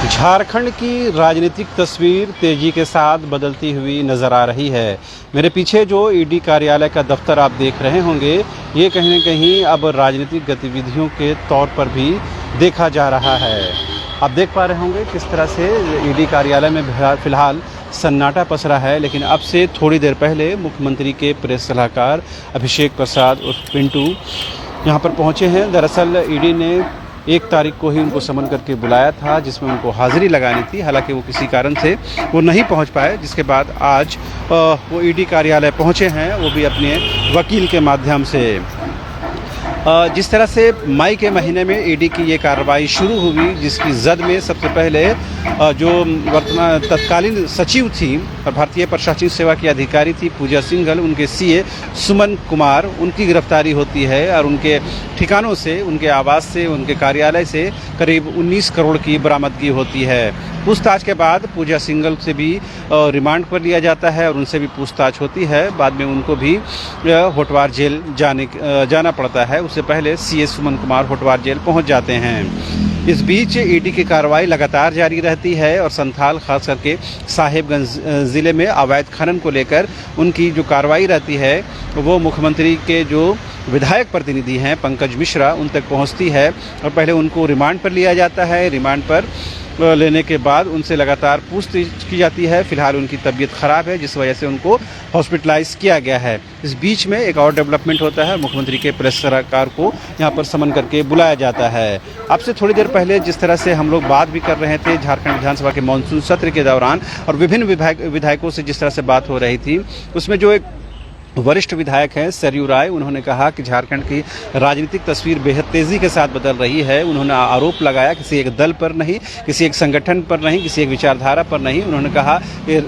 झारखंड की राजनीतिक तस्वीर तेजी के साथ बदलती हुई नज़र आ रही है। मेरे पीछे जो ईडी कार्यालय का दफ्तर आप देख रहे होंगे, ये कहीं न कहीं अब राजनीतिक गतिविधियों के तौर पर भी देखा जा रहा है। आप देख पा रहे होंगे किस तरह से ईडी कार्यालय में फ़िलहाल सन्नाटा पसरा है, लेकिन अब से थोड़ी देर पहले मुख्यमंत्री के प्रेस सलाहकार अभिषेक प्रसाद उर्फ पिंटू यहाँ पर पहुँचे हैं। दरअसल ईडी ने 1 तारीख को ही उनको समन करके बुलाया था, जिसमें उनको हाज़िरी लगानी थी। हालांकि वो किसी कारण से वो नहीं पहुंच पाए, जिसके बाद आज वो ईडी कार्यालय पहुंचे हैं, वो भी अपने वकील के माध्यम से। जिस तरह से मई के महीने में ईडी की ये कार्रवाई शुरू हुई, जिसकी जद में सबसे पहले जो वर्तमान तत्कालीन सचिव थी और भारतीय प्रशासनिक सेवा की अधिकारी थी पूजा सिंघल, उनके सीए सुमन कुमार, उनकी गिरफ्तारी होती है और उनके ठिकानों से, उनके आवास से, उनके कार्यालय से करीब 19 करोड़ की बरामदगी होती है। पूछताछ के बाद पूजा सिंघल से भी रिमांड पर लिया जाता है और उनसे भी पूछताछ होती है। बाद में उनको भी होटवार जेल जाना पड़ता है। उससे पहले सीए सुमन कुमार होटवार जेल पहुंच जाते हैं। इस बीच ईडी की कार्रवाई लगातार जारी रहती है और संथाल खास करके साहिबगंज ज़िले में अवैध खनन को लेकर उनकी जो कार्रवाई रहती है, वो मुख्यमंत्री के जो विधायक प्रतिनिधि हैं पंकज मिश्रा, उन तक पहुंचती है और पहले उनको रिमांड पर लिया जाता है। रिमांड पर लेने के बाद उनसे लगातार पूछताछ की जाती है। फिलहाल उनकी तबीयत ख़राब है, जिस वजह से उनको हॉस्पिटलाइज किया गया है। इस बीच में एक और डेवलपमेंट होता है, मुख्यमंत्री के प्रेस सलाहकार को यहाँ पर समन करके बुलाया जाता है। अब से थोड़ी देर पहले जिस तरह से हम लोग बात भी कर रहे थे झारखंड विधानसभा के मानसून सत्र के दौरान, और विभिन्न विधायकों से जिस तरह से बात हो रही थी, उसमें जो एक वरिष्ठ विधायक हैं सरयू राय, उन्होंने कहा कि झारखंड की राजनीतिक तस्वीर बेहद तेज़ी के साथ बदल रही है। उन्होंने आरोप लगाया किसी एक दल पर नहीं, किसी एक संगठन पर नहीं, किसी एक विचारधारा पर नहीं। उन्होंने कहा कि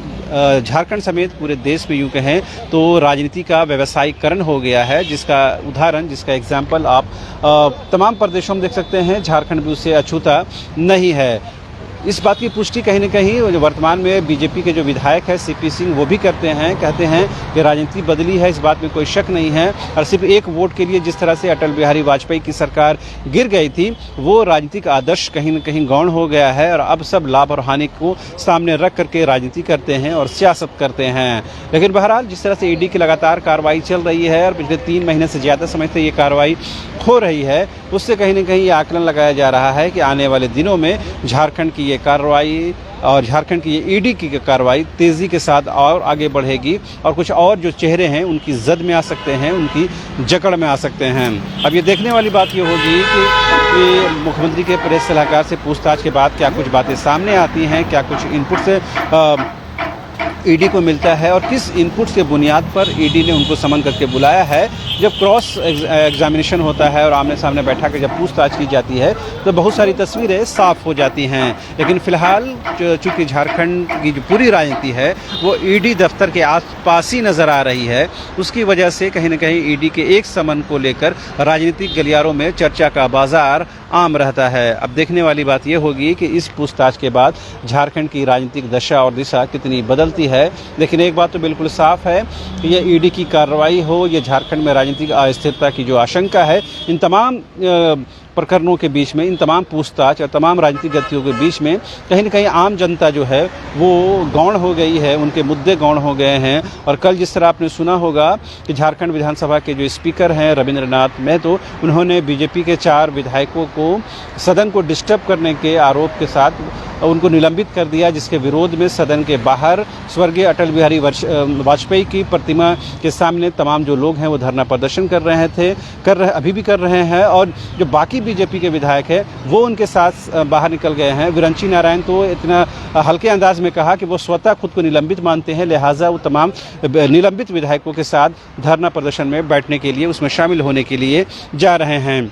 झारखंड समेत पूरे देश में यूँ कहें तो राजनीति का व्यावसायीकरण हो गया है, जिसका उदाहरण, जिसका एग्जाम्पल आप तमाम प्रदेशों में देख सकते हैं। झारखंड भी उससे अछूता नहीं है। इस बात की पुष्टि कहीं न कहीं जो वर्तमान में बीजेपी के जो विधायक है सीपी सिंह, वो भी करते हैं। कहते हैं कि राजनीति बदली है, इस बात में कोई शक नहीं है। और सिर्फ एक वोट के लिए जिस तरह से अटल बिहारी वाजपेयी की सरकार गिर गई थी, वो राजनीतिक आदर्श कहीं न कहीं गौण हो गया है और अब सब लाभ और हानि को सामने रख करके राजनीति करते हैं और सियासत करते हैं। लेकिन बहरहाल जिस तरह से ईडी की लगातार कार्रवाई चल रही है और पिछले 3 महीने से ज़्यादा समय से ये कार्रवाई हो रही है, उससे कहीं न कहीं ये आकलन लगाया जा रहा है कि आने वाले दिनों में झारखंड की ये कार्रवाई और झारखंड की ये ईडी की कार्रवाई तेज़ी के साथ और आगे बढ़ेगी और कुछ और जो चेहरे हैं उनकी जद में आ सकते हैं, उनकी जकड़ में आ सकते हैं। अब ये देखने वाली बात ये होगी कि मुख्यमंत्री के प्रेस सलाहकार से पूछताछ के बाद क्या कुछ बातें सामने आती हैं, क्या कुछ इनपुट से ईडी को मिलता है और किस इनपुट के बुनियाद पर ईडी ने उनको समन करके बुलाया है। जब क्रॉस एग्जामिनेशन होता है और आमने सामने बैठा कर जब पूछताछ की जाती है, तो बहुत सारी तस्वीरें साफ हो जाती हैं। लेकिन फ़िलहाल चूँकि झारखंड की जो पूरी राजनीति है वो ईडी दफ्तर के आसपास ही नज़र आ रही है, उसकी वजह से कहीं न कहीं ईडी के एक समन को लेकर राजनीतिक गलियारों में चर्चा का बाजार आम रहता है। अब देखने वाली बात यह होगी कि इस पूछताछ के बाद झारखंड की राजनीतिक दशा और दिशा कितनी बदलती है। लेकिन एक बात तो बिल्कुल साफ है कि यह ईडी की कार्रवाई हो, ये झारखंड में राजनीतिक अस्थिरता की जो आशंका है, इन तमाम प्रकरणों के बीच में, इन तमाम पूछताछ और तमाम राजनीतिक गतियों के बीच में कहीं न कहीं आम जनता जो है वो गौण हो गई है, उनके मुद्दे गौण हो गए हैं। और कल जिस तरह आपने सुना होगा कि झारखंड विधानसभा के जो स्पीकर हैं रविंद्रनाथ महतो, उन्होंने बीजेपी के 4 विधायकों को सदन को डिस्टर्ब करने के आरोप के साथ उनको निलंबित कर दिया, जिसके विरोध में सदन के बाहर स्वर्गीय अटल बिहारी वाजपेयी की प्रतिमा के सामने तमाम जो लोग हैं वो धरना प्रदर्शन अभी भी कर रहे हैं। और जो बाकी बीजेपी के विधायक हैं वो उनके साथ बाहर निकल गए हैं। विरंची नारायण तो इतना हल्के अंदाज में कहा कि वो स्वतः खुद को निलंबित मानते हैं, लिहाजा वो तमाम निलंबित विधायकों के साथ धरना प्रदर्शन में बैठने के लिए, उसमें शामिल होने के लिए जा रहे हैं।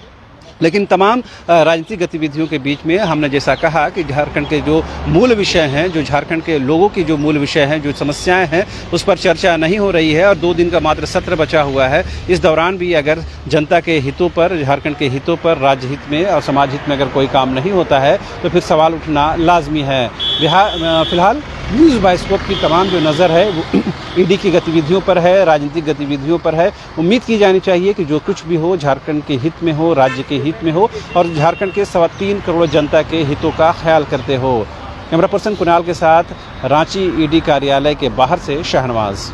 लेकिन तमाम राजनीतिक गतिविधियों के बीच में हमने जैसा कहा कि झारखंड के जो मूल विषय हैं, जो झारखंड के लोगों की जो मूल विषय हैं, जो समस्याएं हैं, उस पर चर्चा नहीं हो रही है और 2 दिन का मात्र सत्र बचा हुआ है। इस दौरान भी अगर जनता के हितों पर, झारखंड के हितों पर, राज्य हित में और समाज हित में अगर कोई काम नहीं होता है तो फिर सवाल उठना लाजमी है। फिलहाल न्यूज़ बाइस्कोप की तमाम जो नज़र है वो ईडी की गतिविधियों पर है, राजनीतिक गतिविधियों पर है। उम्मीद की जानी चाहिए कि जो कुछ भी हो झारखंड के हित में हो, राज्य के हित में हो और झारखंड के 3.25 करोड़ जनता के हितों का ख्याल करते हो। कैमरा पर्सन कुणाल के साथ रांची ईडी कार्यालय के बाहर से शाहनवाज।